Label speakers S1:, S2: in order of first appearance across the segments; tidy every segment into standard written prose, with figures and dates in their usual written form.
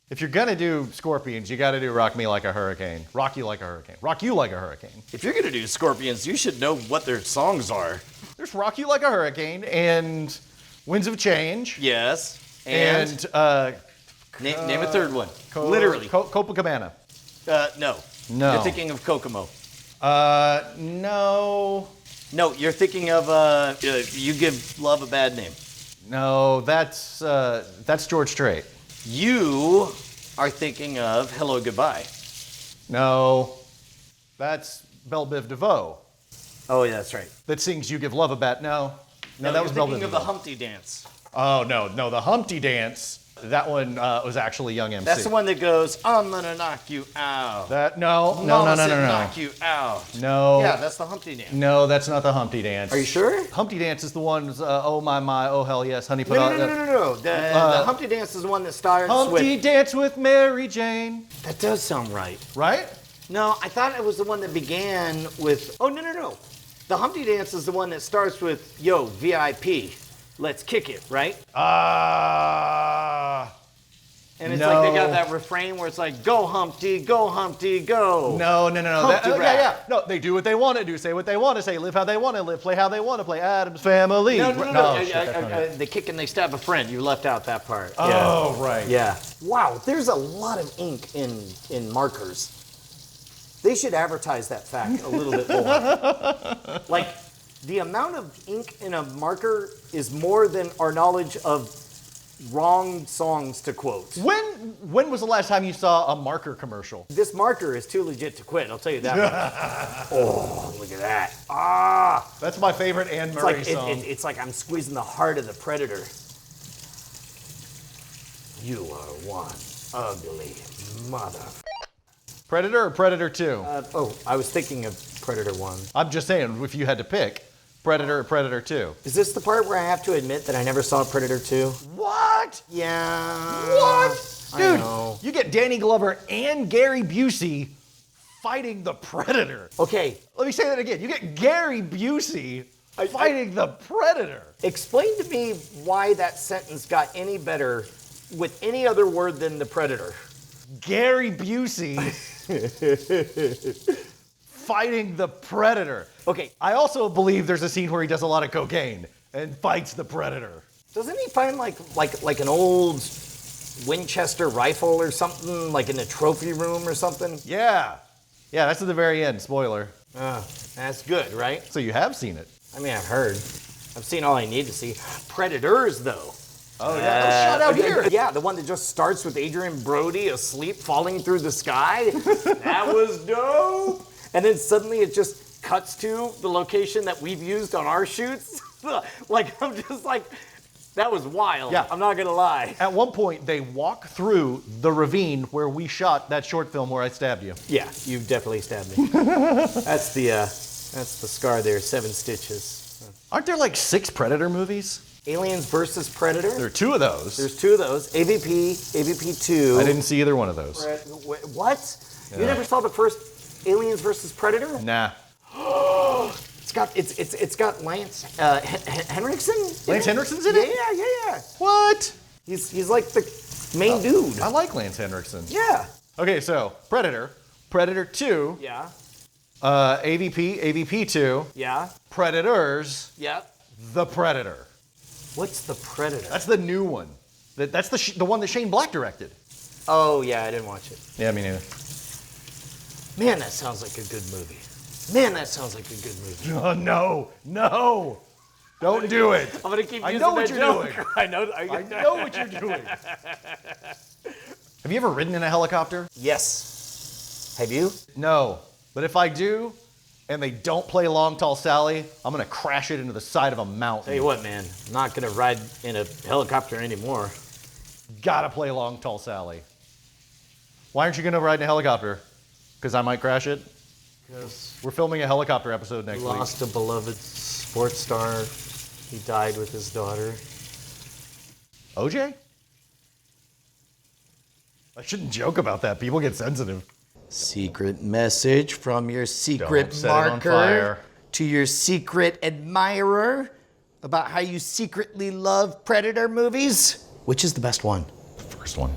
S1: If you're gonna do Scorpions, you gotta do Rock Me Like a Hurricane. Rock You Like a Hurricane. Rock You Like a Hurricane.
S2: If you're gonna do Scorpions, you should know what their songs are.
S1: There's Rock You Like a Hurricane and Winds of Change.
S2: Yes.
S1: And
S2: name a third one. Literally.
S1: Copacabana.
S2: No.
S1: No.
S2: You're thinking of Kokomo.
S1: No.
S2: No, you're thinking of You Give Love a Bad Name.
S1: No, that's George Strait.
S2: You are thinking of Hello Goodbye.
S1: No, that's Belle Biv DeVoe.
S2: Oh, yeah, that's right.
S1: That sings You Give Love a Bad... No, that was
S2: You're
S1: Belle Biv
S2: thinking of
S1: DeVoe.
S2: the Humpty Dance.
S1: Oh, no, the Humpty Dance. That one was actually Young MC.
S2: That's the one that goes, I'm gonna knock you out.
S1: No.
S2: Mama said knock you out.
S1: No.
S2: Yeah, that's the Humpty Dance.
S1: No, that's not the Humpty Dance.
S2: Are you sure?
S1: Humpty Dance is the one, oh my, oh hell yes, honey put
S2: No,
S1: on...
S2: no. The Humpty Dance is the one that starts
S1: Humpty
S2: with...
S1: Dance with Mary Jane.
S2: That does sound right.
S1: Right?
S2: No, I thought it was the one that began with... Oh, no. The Humpty Dance is the one that starts with, yo, VIP, let's kick it, right? And it's like they got that refrain where it's like, go Humpty, go.
S1: No.
S2: Humpty rap.
S1: Yeah. No, they do what they want to do, say what they want to say, live how they want to live, play how they want to play. Addams Family.
S2: No. They kick and they stab a friend. You left out that part.
S1: Oh, right.
S2: Yeah. Wow, there's a lot of ink in markers. They should advertise that fact a little bit more. Like, the amount of ink in a marker is more than our knowledge of wrong songs to quote.
S1: When was the last time you saw a marker commercial?
S2: This marker is too legit to quit, I'll tell you that much. Oh, look at that. Ah!
S1: That's my favorite Anne Murray song.
S2: It's like I'm squeezing the heart of the predator. You are one ugly mother.
S1: Predator or Predator 2?
S2: I was thinking of Predator 1.
S1: I'm just saying, if you had to pick, Predator or Predator 2?
S2: Is this the part where I have to admit that I never saw Predator 2?
S1: What?
S2: Yeah.
S1: What?
S2: I
S1: Dude,
S2: know.
S1: you get Danny Glover and Gary Busey fighting the Predator.
S2: Okay.
S1: Let me say that again. You get Gary Busey fighting the Predator.
S2: Explain to me why that sentence got any better with any other word than the Predator.
S1: Gary Busey fighting the Predator.
S2: Okay.
S1: I also believe there's a scene where he does a lot of cocaine and fights the Predator.
S2: Doesn't he find like an old Winchester rifle or something, like in a trophy room or something?
S1: Yeah. Yeah, that's at the very end. Spoiler.
S2: That's good, right?
S1: So you have seen it.
S2: I mean, I've heard. I've seen all I need to see. Predators, though.
S1: Oh, yeah. Shut out here.
S2: Yeah, the one that just starts with Adrian Brody asleep falling through the sky. That was dope. And then suddenly it just cuts to the location that we've used on our shoots. Like, I'm just like, that was wild.
S1: Yeah.
S2: I'm not going to lie.
S1: At one point, they walk through the ravine where we shot that short film where I stabbed you.
S2: Yeah, you definitely stabbed me. That's the scar there, 7 stitches.
S1: Aren't there like 6 Predator movies?
S2: Aliens versus Predator?
S1: There are 2 of those.
S2: There's 2 of those. AVP 2.
S1: I didn't see either one of those.
S2: What?
S1: Yeah.
S2: You never saw the first Aliens versus Predator?
S1: Nah.
S2: It's got Lance Henriksen.
S1: Lance Henriksen's in it?
S2: Yeah.
S1: What?
S2: He's like the main dude.
S1: I like Lance Henriksen.
S2: Yeah.
S1: Okay, so Predator, Predator 2,
S2: Yeah.
S1: AVP 2,
S2: Yeah.
S1: Predators,
S2: Yeah.
S1: The Predator.
S2: What's the Predator?
S1: That's the new one. That's the one that Shane Black directed.
S2: Oh yeah, I didn't watch it.
S1: Yeah, me neither.
S2: Man, that sounds like a good movie. Man, that sounds like a good movie.
S1: Oh, no. Don't do it.
S2: I'm gonna keep using
S1: I know what
S2: that
S1: you're
S2: joke.
S1: doing.
S2: I know.
S1: I know what you're doing. Have you ever ridden in a helicopter?
S2: Yes. Have you?
S1: No. But if I do, and they don't play Long Tall Sally, I'm going to crash it into the side of a mountain.
S2: Tell you what, man. I'm not gonna ride in a helicopter anymore.
S1: Gotta play Long Tall Sally. Why aren't you going to ride in a helicopter? Because I might crash it?
S2: Because
S1: We're filming a helicopter episode next week.
S2: lost a beloved sports star. He died with his daughter.
S1: OJ? I shouldn't joke about that. People get sensitive.
S2: Secret message from your secret
S1: Don't set it on
S2: marker
S1: fire.
S2: to your secret admirer about how you secretly love Predator movies. Which is the best one?
S1: First one.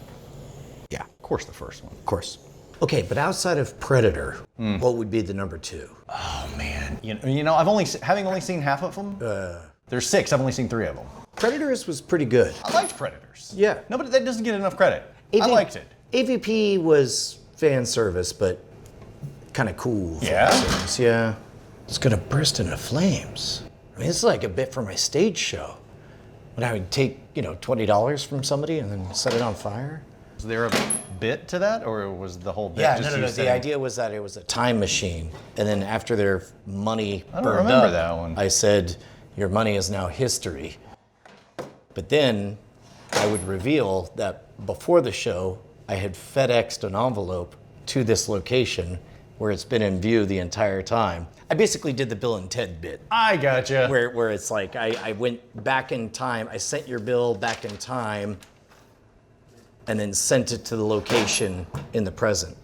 S2: Yeah.
S1: course, the first one.
S2: Of course. Okay, but outside of Predator, what would be the number 2?
S1: Oh man, you know, having only seen half of them. There's 6. I've only seen 3 of them.
S2: Predators was pretty good.
S1: I liked Predators.
S2: Yeah.
S1: No, but that doesn't get enough credit. I liked it.
S2: AVP was fan service, but kind of cool.
S1: Yeah?
S2: Fan service. Yeah. It's gonna burst into flames. I mean, it's like a bit for my stage show. When I would take, $20 from somebody and then set it on fire.
S1: Was there a bit to that, or was the whole bit
S2: Yeah,
S1: just
S2: no.
S1: you saying?
S2: The idea was that it was a time machine, and then after their money
S1: I don't
S2: burned
S1: remember
S2: up,
S1: that one.
S2: I said, "Your money is now history." But then I would reveal that before the show, I had FedExed an envelope to this location where it's been in view the entire time. I basically did the Bill and Ted bit.
S1: I gotcha.
S2: Where it's like I went back in time, I sent your bill back in time, and then sent it to the location in the present.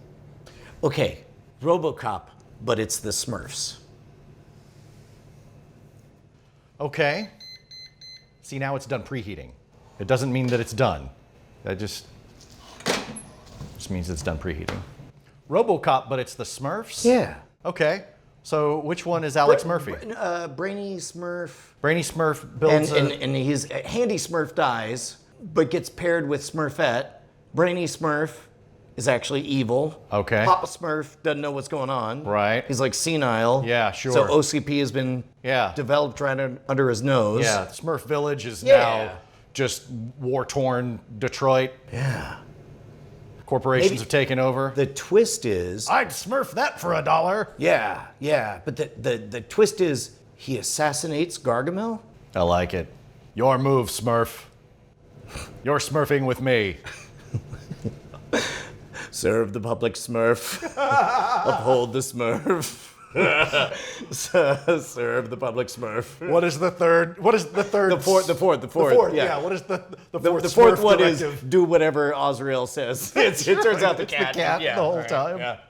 S2: Okay, Robocop, but it's the Smurfs.
S1: Okay. See, now it's done preheating. It doesn't mean that it's done. That just means it's done preheating. Robocop, but it's the Smurfs?
S2: Yeah.
S1: Okay. So which one is Alex Murphy?
S2: Brainy Smurf.
S1: Brainy Smurf builds
S2: And he's Handy Smurf dies, but gets paired with Smurfette. Brainy Smurf is actually evil.
S1: Okay.
S2: Papa Smurf doesn't know what's going on.
S1: Right.
S2: He's like senile.
S1: Yeah, sure.
S2: So OCP has been developed right under his nose.
S1: Yeah, Smurf Village is
S2: Yeah.
S1: now just war-torn Detroit.
S2: Yeah.
S1: Corporations have taken over.
S2: The twist is...
S1: I'd Smurf that for $1.
S2: Yeah. But the twist is he assassinates Gargamel?
S1: I like it. Your move, Smurf. You're smurfing with me.
S2: Serve the public, Smurf. Uphold the Smurf. Serve the public, Smurf.
S1: What is the third?
S2: The fourth.
S1: The fourth. Yeah. What is the fourth?
S2: The fourth
S1: Smurf
S2: one
S1: directive?
S2: is do whatever Azrael says. It turns out the cat.
S1: The cat the whole time.
S2: Yeah.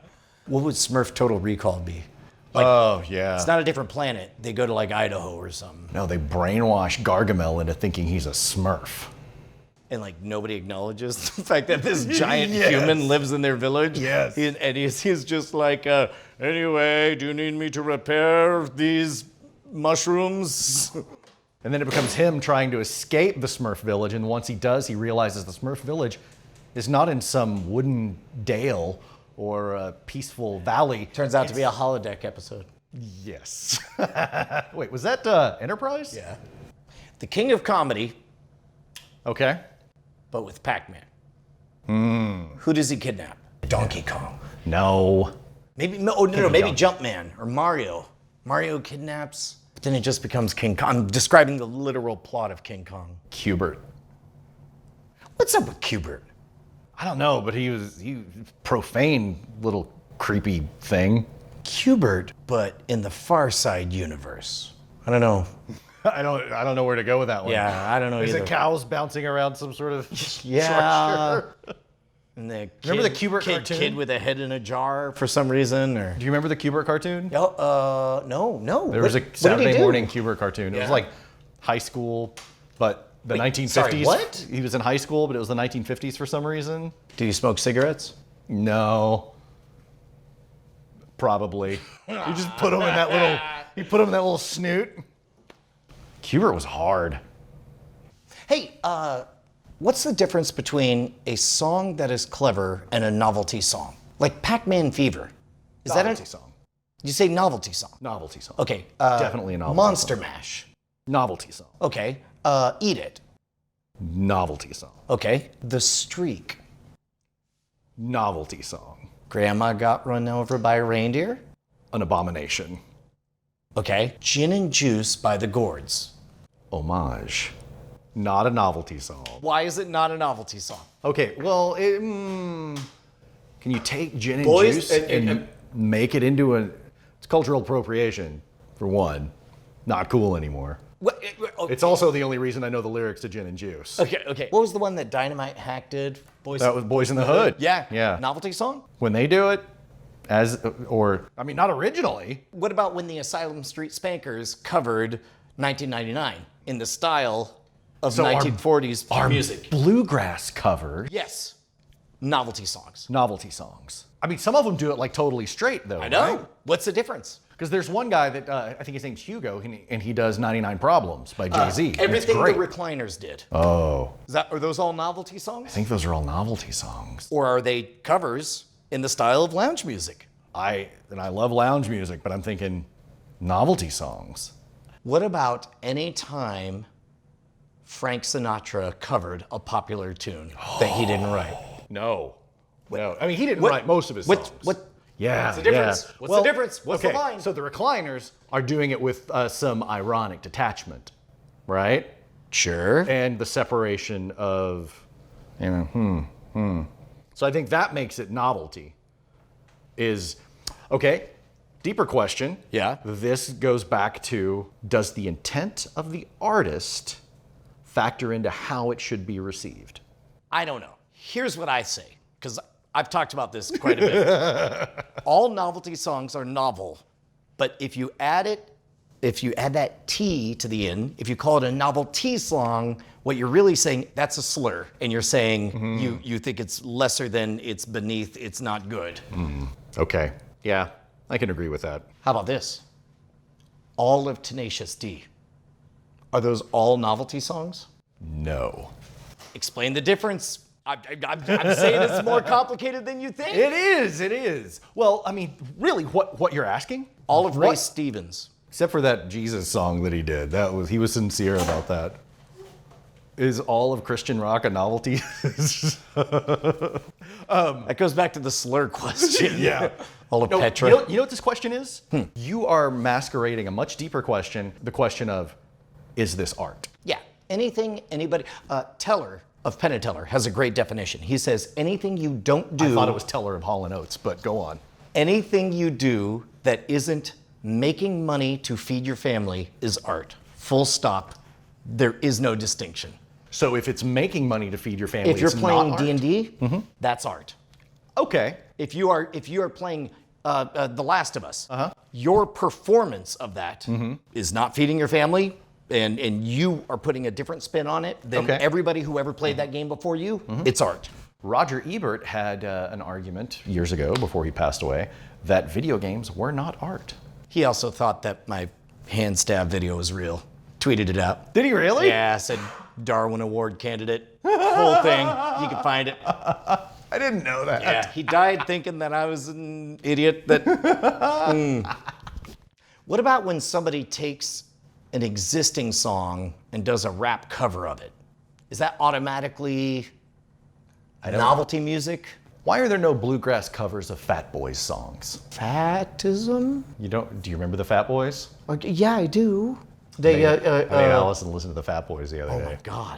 S2: What would Smurf Total Recall be?
S1: Oh yeah.
S2: It's not a different planet. They go to like Idaho or something.
S1: No, they brainwash Gargamel into thinking he's a Smurf.
S2: And like nobody acknowledges the fact that this giant human lives in their village.
S1: Yes.
S2: And he's just like, anyway, do you need me to repair these mushrooms?
S1: And then it becomes him trying to escape the Smurf village, and once he does, he realizes the Smurf village is not in some wooden dale or a peaceful valley.
S2: Turns out to be a holodeck episode.
S1: Yes. Wait, was that Enterprise?
S2: Yeah. The king of comedy,
S1: Okay.
S2: but with Pac-Man. Who does he kidnap? Donkey Kong.
S1: No.
S2: Maybe maybe Jumpman or Mario. Mario kidnaps, but then it just becomes King Kong. I'm describing the literal plot of King Kong.
S1: Cubert.
S2: What's up with Cubert?
S1: I don't know, but he was profane little creepy thing.
S2: Cubert, but in the Far Side universe. I don't know.
S1: I don't know where to go with that one.
S2: Yeah, I don't know
S1: Is
S2: either.
S1: it cows bouncing around some sort of
S2: Yeah.
S1: structure?
S2: And the
S1: Remember the Cubert cartoon?
S2: Kid with a head in a jar for some reason, or
S1: Do you remember the Cubert cartoon?
S2: no.
S1: There was a Saturday morning Cubert cartoon. It was like high school, but the 1950s.
S2: sorry, what?
S1: He was in high school, but it was the 1950s for some reason.
S2: Do you smoke cigarettes?
S1: No. Probably. You just put him in that little. You put him in that little snoot. Cubert was hard.
S2: Hey, what's the difference between a song that is clever and a novelty song? Like Pac-Man Fever. Is
S1: Novelty
S2: that
S1: song.
S2: You say novelty song.
S1: Novelty song.
S2: Okay.
S1: Definitely a novelty
S2: Monster
S1: song.
S2: Mash.
S1: Novelty song.
S2: Okay. Eat It.
S1: Novelty song.
S2: Okay. The Streak.
S1: Novelty song.
S2: Grandma got run over by a reindeer.
S1: An abomination.
S2: Okay. Gin and Juice by the Gourds.
S1: Homage. Not a novelty song.
S2: Why is it not a novelty song?
S1: Okay, well, can you take gin and
S2: Boys,
S1: juice and make it into it's cultural appropriation, for one. Not cool anymore. It's also the only reason I know the lyrics to Gin and Juice.
S2: Okay. What was the one that Dynamite Hack did?
S1: That was Boys in the Hood.
S2: Yeah. Novelty song?
S1: When they do it, not originally.
S2: What about when the Asylum Street Spankers covered 1999 in the style of
S1: So
S2: 1940s
S1: Our
S2: music?
S1: bluegrass cover
S2: Yes. novelty songs.
S1: Novelty songs. I mean, some of them do it like totally straight, though.
S2: I know.
S1: Right?
S2: What's the difference?
S1: Because there's one guy that I think his name's Hugo, and he does 99 Problems by Jay-Z. and it's
S2: Everything the
S1: great.
S2: Recliners did.
S1: Oh,
S2: Are those all novelty
S1: I
S2: songs?
S1: think those are all novelty songs.
S2: Or are they covers in the style of lounge music?
S1: I love lounge music, but I'm thinking novelty songs.
S2: What about any time Frank Sinatra covered a popular tune that he didn't write?
S1: No. I mean, he didn't write most of his songs. Yeah.
S2: What's the difference?
S1: Yeah.
S2: What's the difference? What's the
S1: okay,
S2: line?
S1: So the Recliners are doing it with some ironic detachment, right?
S2: Sure.
S1: And the separation of, So I think that makes it novelty. Okay, deeper question.
S2: Yeah.
S1: This goes back to, does the intent of the artist factor into how it should be received?
S2: I don't know. Here's what I say, because I've talked about this quite a bit. All novelty songs are novel, but if you add that T to the end, if you call it a novelty song, what you're really saying, that's a slur, and you're saying you think it's lesser than, it's beneath, it's not good.
S1: Okay, yeah, I can agree with that.
S2: How about this? All of Tenacious D. Are those all novelty songs?
S1: No.
S2: Explain the difference. I'm saying it's more complicated than you think.
S1: It is. Well, I mean, really, what you're asking?
S2: All of Ray
S1: What?
S2: Stevens.
S1: Except for that Jesus song that he did. He was sincere about that. Is all of Christian rock a novelty?
S2: That goes back to the slur question.
S1: Yeah.
S2: All of
S1: No,
S2: Petra.
S1: you know what this question is? You are masquerading a much deeper question, the question of, is this art?
S2: Yeah. Anything, anybody. Teller of Penn and Teller has a great definition. He says, anything you don't do.
S1: I thought it was Teller of Hall & Oates, but go on.
S2: Anything you do that isn't making money to feed your family is art. Full stop. There is no distinction.
S1: So if it's making money to feed your family,
S2: If you're
S1: it's
S2: playing
S1: not art?
S2: D&D, that's art.
S1: Okay.
S2: If you are playing The Last of Us, your performance of that is not feeding your family, and you are putting a different spin on it than
S1: Okay.
S2: everybody who ever played that game before you, it's art.
S1: Roger Ebert had an argument years ago, before he passed away, that video games were not art.
S2: He also thought that my hand stab video was real. Tweeted it out.
S1: Did he really?
S2: Yeah, said Darwin Award candidate. Whole thing. You can find it.
S1: I didn't know that.
S2: Yeah, he died thinking that I was an idiot. What about when somebody takes an existing song and does a rap cover of it? Is that automatically novelty music?
S1: Why are there no bluegrass covers of Fat Boys songs?
S2: Fatism?
S1: Do you remember the Fat Boys?
S2: Yeah, I do. They,
S1: I made Allison listen to the Fat Boys the other day.
S2: Oh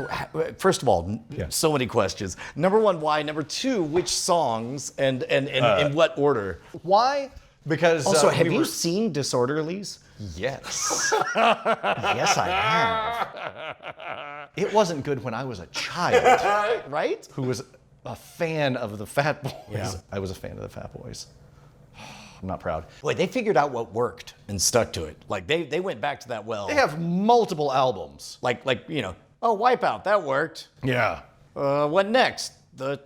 S2: my God. First of all, so many questions. Number one, why? Number two, which songs and in what order?
S1: Why? Because
S2: Also, have you seen Disorderlies?
S1: Yes. Yes, I have. It wasn't good when I was a child,
S2: Right?
S1: who was a fan of the Fat Boys.
S2: Yeah.
S1: I was a fan of the Fat Boys. I'm not proud.
S2: Boy, they figured out what worked and stuck to it. Like they went back to that well.
S1: They have multiple albums.
S2: Like Wipeout, that worked.
S1: Yeah.
S2: What next? The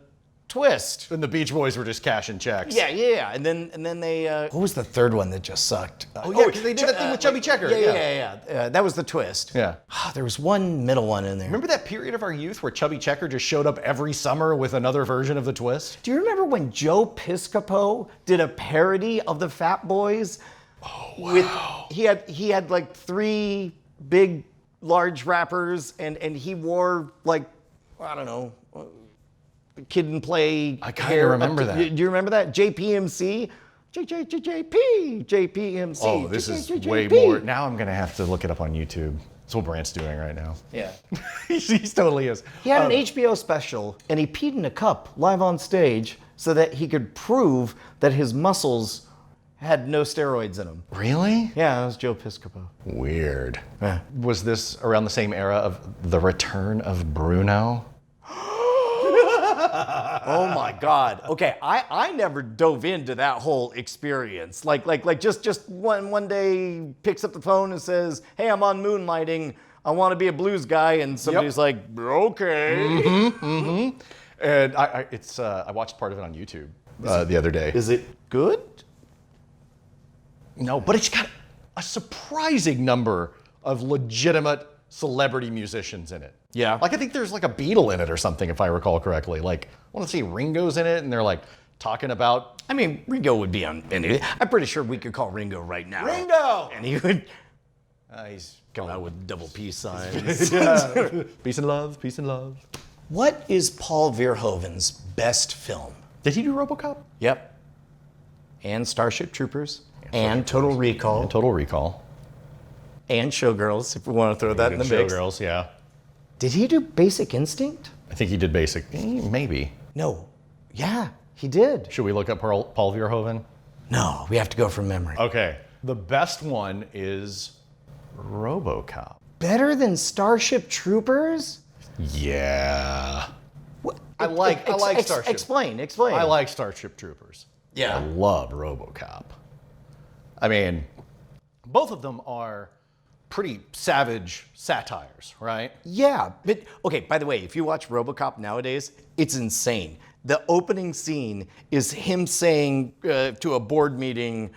S2: Twist.
S1: And the Beach Boys were just cashing checks.
S2: Yeah. And then they. What was the third one that just sucked?
S1: Yeah, because they did that thing with Chubby Checker.
S2: Yeah. That was the Twist.
S1: Yeah.
S2: There was one middle one in there.
S1: Remember that period of our youth where Chubby Checker just showed up every summer with another version of the Twist?
S2: Do you remember when Joe Piscopo did a parody of the Fat Boys?
S1: Oh, wow.
S2: He had like three big, large rappers, and he wore like, I don't know, Kid and Play.
S1: I kind of remember that.
S2: Do you remember that? JPMC? JPMC.
S1: Oh, this is way more. Now I'm going to have to look it up on YouTube. That's what Brant's doing right now.
S2: Yeah.
S1: he totally is.
S2: He had an HBO special, and he peed in a cup live on stage so that he could prove that his muscles had no steroids in them.
S1: Really?
S2: Yeah, that was Joe Piscopo.
S1: Weird.
S2: Yeah.
S1: Was this around the same era of The Return of Bruno?
S2: Oh my God. Okay, I never dove into that whole experience. Like just one day picks up the phone and says, "Hey, I'm on Moonlighting. I want to be a blues guy," and somebody's like, "Okay."
S1: And I watched part of it on YouTube the other day.
S2: Is it good?
S1: No, but it's got a surprising number of legitimate celebrity musicians in it.
S2: Yeah.
S1: Like I think there's like a Beatle in it or something, if I recall correctly. Like I want to say Ringo's in it, and they're like talking about.
S2: I mean, Ringo would be on any. I'm pretty sure we could call Ringo right now.
S1: Ringo!
S2: And he would
S1: He's
S2: come out with double peace signs.
S1: peace and love, peace and love.
S2: What is Paul Verhoeven's best film?
S1: Did he do RoboCop?
S2: Yep. And Starship Troopers. And Total Recall.
S1: And Total Recall.
S2: And Showgirls, if we want to throw that in the mix.
S1: Showgirls, yeah.
S2: Did he do Basic Instinct?
S1: I think he did Basic. Maybe.
S2: No. Yeah, he did.
S1: Should we look up Paul Verhoeven?
S2: No, we have to go from memory.
S1: Okay. The best one is RoboCop.
S2: Better than Starship Troopers?
S1: Yeah.
S2: What?
S1: I like Starship.
S2: Explain.
S1: I like Starship Troopers.
S2: Yeah.
S1: I love RoboCop. I mean, both of them are pretty savage satires, right?
S2: Yeah, but okay, by the way, if you watch RoboCop nowadays, it's insane. The opening scene is him saying to a board meeting,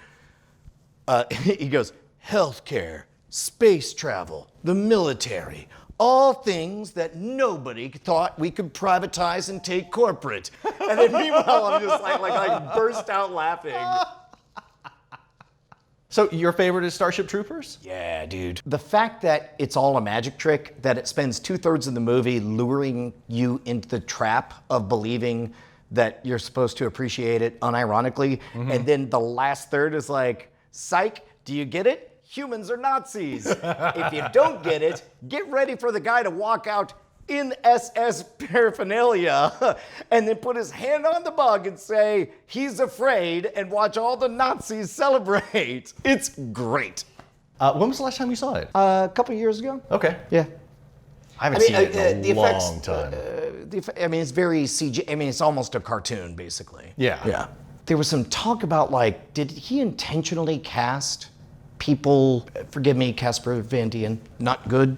S2: he goes, healthcare, space travel, the military, all things that nobody thought we could privatize and take corporate. And then meanwhile, I'm just like burst out laughing.
S1: So your favorite is Starship Troopers?
S2: Yeah, dude. The fact that it's all a magic trick, that it spends 2/3 of the movie luring you into the trap of believing that you're supposed to appreciate it unironically, and then the last third is like, psych, do you get it? Humans are Nazis. If you don't get it, get ready for the guy to walk out in SS paraphernalia and then put his hand on the bug and say he's afraid and watch all the Nazis celebrate. It's great.
S1: When was the last time you saw it?
S2: A couple years ago.
S1: Okay.
S2: Yeah.
S1: I haven't seen it in a long time.
S2: I mean, it's very CG. I mean, it's almost a cartoon, basically.
S1: Yeah.
S2: Yeah. There was some talk about, like, did he intentionally cast people, forgive me, Casper Van Dien, not good?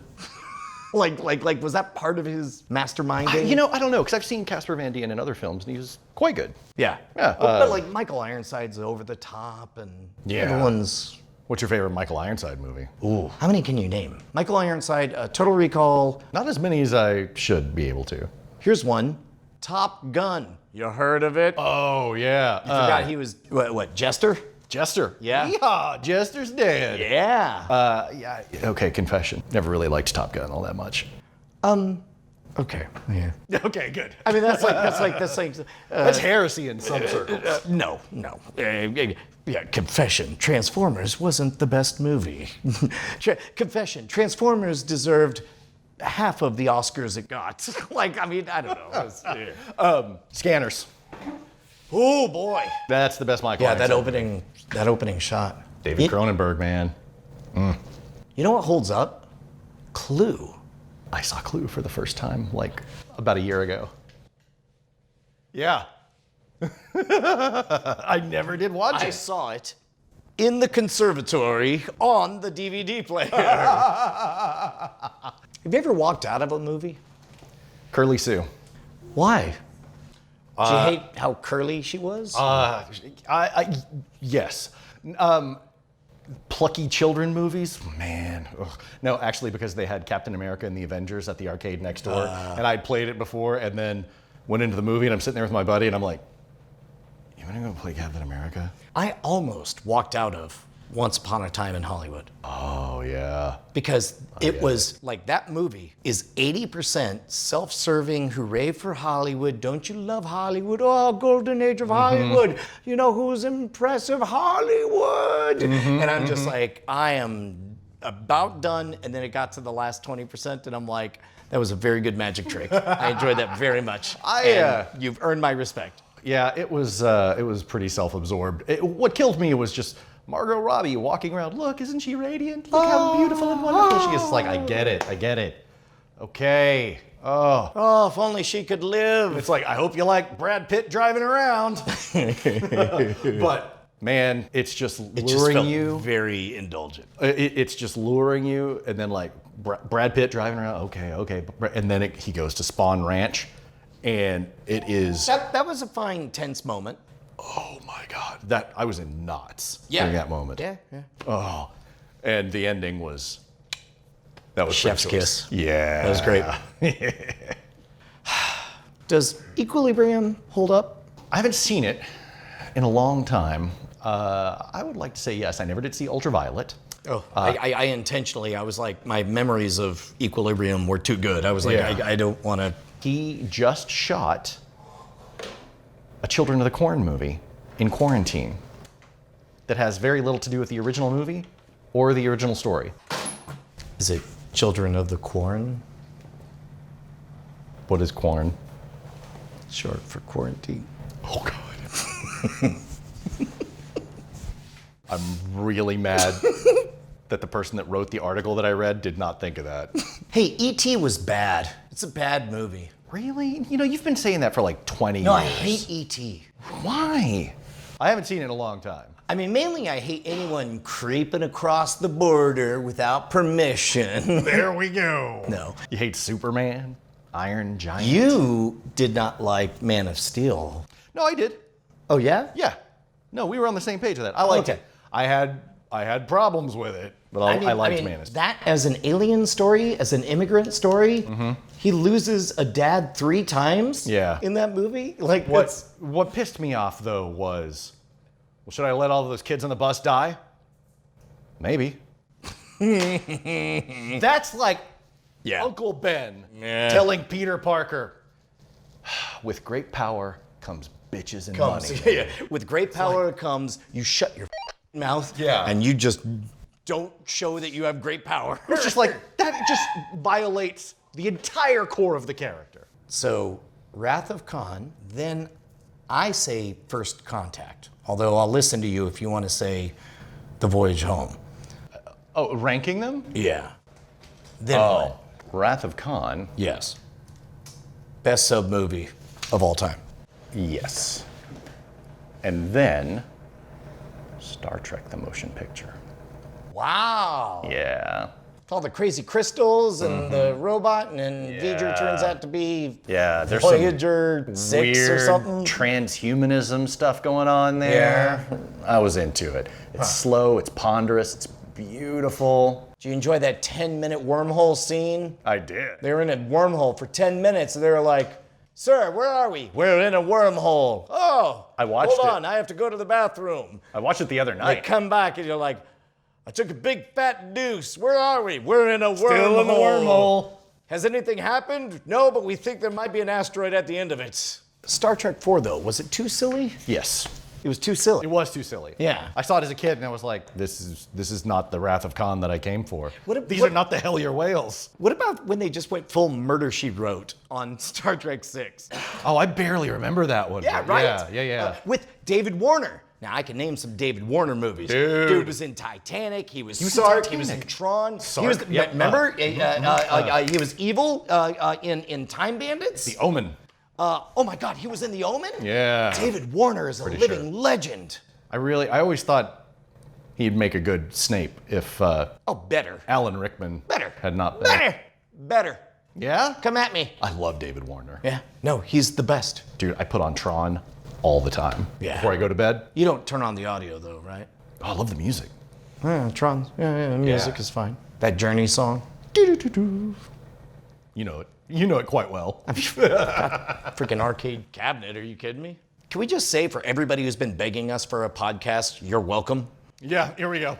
S2: like, was that part of his mastermind?
S1: I don't know, because I've seen Casper Van Dien in other films, and he was quite good.
S2: Yeah.
S1: Yeah.
S2: But like, Michael Ironside's over the top, and
S1: Yeah.
S2: everyone's...
S1: What's your favorite Michael Ironside movie?
S2: Ooh. How many can you name? Michael Ironside, Total Recall.
S1: Not as many as I should be able to.
S2: Here's one. Top Gun. You heard of it?
S1: Oh, yeah.
S2: Forgot he was, what, Jester?
S1: Jester.
S2: Yeah.
S1: Yeehaw, Jester's dead.
S2: Yeah.
S1: Yeah. Okay, confession. Never really liked Top Gun all that much.
S2: Okay. Yeah.
S1: Okay, good.
S2: I mean, that's like.
S1: That's heresy in some circles.
S2: No. Yeah, confession. Transformers wasn't the best movie. Confession. Transformers deserved half of the Oscars it got. Like, I mean, I don't know.
S1: Scanners.
S2: Oh boy.
S1: That's the best Michael
S2: Yeah,
S1: Ironside.
S2: that opening shot.
S1: David Cronenberg, man.
S2: You know what holds up? Clue.
S1: I saw Clue for the first time, like, about a year ago. Yeah. I never did watch
S2: I
S1: it.
S2: saw it in the conservatory on the DVD player. Have you ever walked out of a movie?
S1: Curly Sue.
S2: Why? Did you hate how curly she was?
S1: Yes. Plucky children movies, man. Ugh. No, actually, because they had Captain America and the Avengers at the arcade next door, and I'd played it before, and then went into the movie, and I'm sitting there with my buddy, and I'm like, "You want to go play Captain America?"
S2: I almost walked out of Once Upon a Time in Hollywood.
S1: Oh yeah.
S2: Because it was like, that movie is 80% self-serving, hooray for Hollywood, don't you love Hollywood? Oh, golden age of Hollywood. You know who's impressive? Hollywood. And I'm just like, I am about done. And then it got to the last 20% and I'm like, that was a very good magic trick. I enjoyed that very much. And you've earned my respect.
S1: Yeah, it was pretty self-absorbed. What killed me was just Margot Robbie walking around. Look, isn't she radiant? Look how beautiful and wonderful she is. It's like, I get it. Okay.
S2: Oh, if only she could live.
S1: It's like, I hope you like Brad Pitt driving around. But man, it's just luring you.
S2: Very indulgent.
S1: It's just luring you, and then like Brad Pitt driving around. Okay. And then he goes to Spawn Ranch, And it is,
S2: That was a fine, tense moment.
S1: oh my God, that I was in knots
S2: Yeah.
S1: during that moment.
S2: Yeah.
S1: Oh, and the ending was, that was
S2: Chef's
S1: pretty
S2: kiss.
S1: Yeah.
S2: That was great. Does Equilibrium hold up?
S1: I haven't seen it in a long time. I would like to say yes. I never did see Ultraviolet.
S2: Oh, I intentionally, I was like, my memories of Equilibrium were too good. I was like,
S1: Yeah.
S2: I don't want to.
S1: He just shot a Children of the Corn movie in quarantine that has very little to do with the original movie or the original story.
S2: Is it Children of the Corn?
S1: What is corn?
S2: Short for quarantine.
S1: Oh, God. I'm really mad that the person that wrote the article that I read did not think of that.
S2: Hey, E.T. was bad. It's a bad movie.
S1: Really? You know, you've been saying that for like 20
S2: No,
S1: years.
S2: I hate E.T.
S1: Why? I haven't seen it in a long time.
S2: I mean, mainly I hate anyone creeping across the border without permission.
S1: There we go.
S2: No.
S1: You hate Superman? Iron Giant?
S2: You did not like Man of Steel.
S1: No, I did.
S2: Oh, yeah?
S1: Yeah. No, we were on the same page with that. I liked
S2: Okay.
S1: it. I had problems with it, but I liked Man of Steel.
S2: That as an alien story, as an immigrant story, he loses a dad 3 times
S1: Yeah.
S2: in that movie. Like, that's-
S1: What pissed me off though was, well, should I let all those kids on the bus die? Maybe. That's like
S2: Yeah.
S1: Uncle Ben
S2: Yeah.
S1: telling Peter Parker, with great power comes bitches and money.
S2: Yeah. With great power comes, you shut your mouth
S1: Yeah.
S2: and you just don't show that you have great power.
S1: It's just like, that just violates the entire core of the character.
S2: So, Wrath of Khan, then I say First Contact. Although I'll listen to you if you want to say The Voyage Home.
S1: Oh, ranking them?
S2: Yeah. Then what?
S1: Wrath of Khan.
S2: Yes. Best sub movie of all time.
S1: Yes. And then Star Trek the motion picture.
S2: Wow.
S1: Yeah.
S2: All the crazy crystals and the robot, and then V'ger turns out to be
S1: Yeah, there's
S2: Voyager
S1: some
S2: 6 or
S1: weird
S2: something.
S1: transhumanism stuff going on there. I was into it. It's slow, it's ponderous, it's beautiful.
S2: Do you enjoy that 10-minute wormhole scene?
S1: I did.
S2: They were in a wormhole for 10 minutes, and they were like, "Sir, where are we?" "We're in a wormhole." "Oh,
S1: I watched
S2: hold
S1: it.
S2: on, I have to go to the bathroom."
S1: I watched it the other
S2: They
S1: night.
S2: come back, and you're like, "I took a big fat deuce. Where are we?" "We're in a wormhole."
S1: Still in the wormhole.
S2: "Has anything happened?" "No, but we think there might be an asteroid at the end of it." Star Trek 4, though, was it too silly?
S1: Yes.
S2: It was too silly.
S1: It was too silly.
S2: Yeah.
S1: I saw it as a kid and I was like, this is not the Wrath of Khan that I came for. These
S2: what-
S1: are not the Hellier whales.
S2: What about when they just went full Murder, She Wrote on Star Trek 6?
S1: Oh, I barely remember that one.
S2: Yeah,
S1: but
S2: right?
S1: Yeah.
S2: With David Warner. Now, I can name some David Warner movies.
S1: Dude.
S2: was in Titanic. He was
S1: was in
S2: Sark. He was in
S1: Titanic.
S2: Tron.
S1: Sark,
S2: He was,
S1: yep.
S2: remember? He was evil in Time Bandits.
S1: The Omen.
S2: Oh my God, he was in The Omen?
S1: Yeah.
S2: David Warner is a living
S1: sure.
S2: legend.
S1: I always thought he'd make a good Snape if
S2: Better.
S1: Alan Rickman
S2: Better.
S1: had not been.
S2: Better.
S1: Yeah?
S2: Come at me.
S1: I love David Warner.
S2: Yeah. No, he's the best.
S1: Dude, I put on Tron all the time before I go to bed.
S2: You don't turn on the audio though, right?
S1: Oh, I love the music.
S2: Yeah, Tron. Yeah, music
S1: Yeah.
S2: is fine. That Journey song.
S1: You know it. You know it quite well.
S2: Freaking arcade cabinet. Are you kidding me? Can we just say for everybody who's been begging us for a podcast, you're welcome?
S1: Yeah, here we go.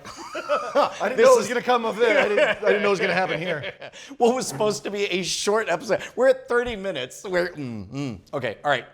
S1: I didn't know it was going to come up there. I didn't know it was going to happen here.
S2: What was supposed to be a short episode? We're at 30 minutes. Okay, all right.